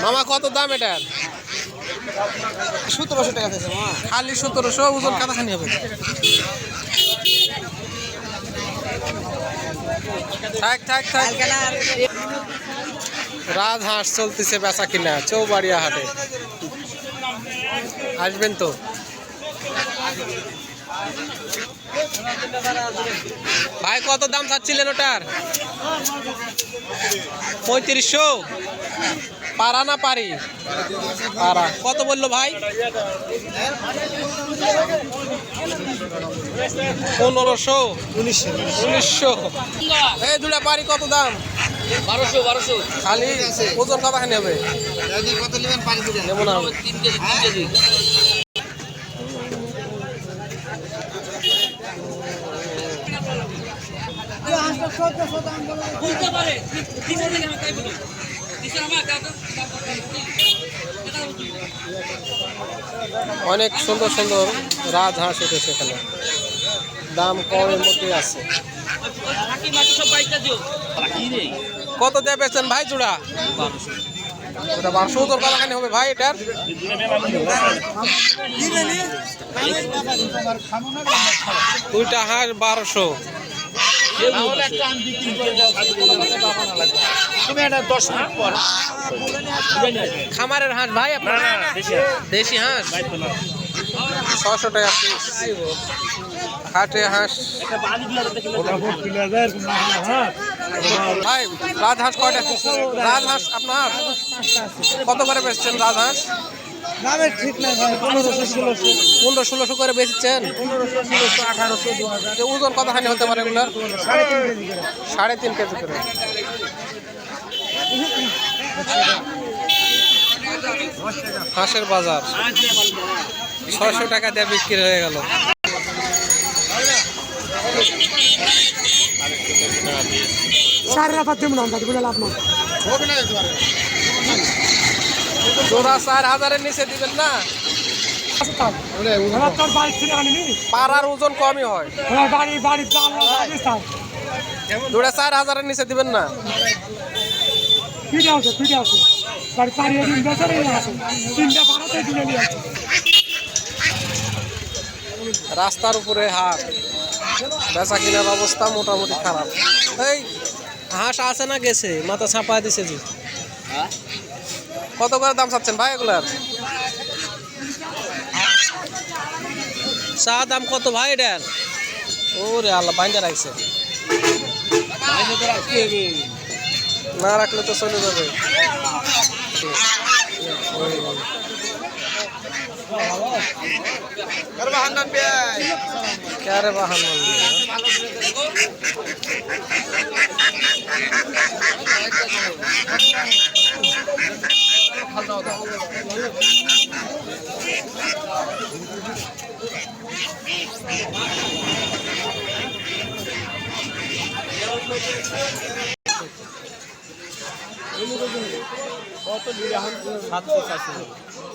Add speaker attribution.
Speaker 1: মামা কত দাম এটার?
Speaker 2: 1700 টাকা দিয়েছে মামা।
Speaker 1: খালি 1700, ওজন কতখানি হবে? থাক থাক থাক। রাজহাঁস চলতেছে বেচা কিনা চৌবাড়িয়া হাটে, আসবেন তো। ভাই কত দাম চাচ্ছিলেন ওটার? 3500 পারা না পারি? পারা। কত বললো ভাই? 1500 1900। এই দুটা পারি কত দাম?
Speaker 3: 1200
Speaker 1: খালি ওজন কতখানি হবে?
Speaker 2: কত নেবেন পানি দিবেন?
Speaker 1: নেবো না।
Speaker 3: 3 কেজি বুঝতে পারে দিশা থেকে আমি তাই বলি দিশা আমার
Speaker 1: অনেক সুন্দর সুন্দর রাজহাঁস উঠেছে এখানে, দাম কমের মধ্যে আছে। কত দিয়ে বেচছেন ভাই জোড়া? 1200। ওজন কতখানি হবে ভাই এটার? দুইটা হাঁস 1200। খামারের হাঁস ভাই আপনার? দেশি হাঁস 600 টাকা পিস। হাটে হাঁস ভাই। রাজহাঁস কয়টা? রাজহাঁস আপনার কত করে বেচছেন রাজহাঁস?
Speaker 2: দামের ঠিক নাই ভাই,
Speaker 1: 1500-1600 করে বেচছেন।
Speaker 2: 1800
Speaker 1: ওজন কতখানি হতে পারে এগুলার? 3.5 কেজি করে। হাঁসের বাজার 600 টাকা দিয়ে বিক্রি হয়ে গেল। জোড়া 4000-এর নিচে দিবেন না? পাড়ার ওজন কমই হয়। জোড়া 4000-এর নিচে দিবেন না? রাস্তার উপরে হাট, বেচা কিনার অবস্থা মোটামুটি খারাপ। এই হাঁস আছে না গেছে? মাথা ছাপা দিছে জি। কত করে দাম চাচ্ছেন ভাই এগুলার? চা দাম কত ভাই এটার? ওরে আল্লাহ, বাইন্দা রাখছে। না রাখলে তো চলে যাবে। ক্যারে বাহান কত 700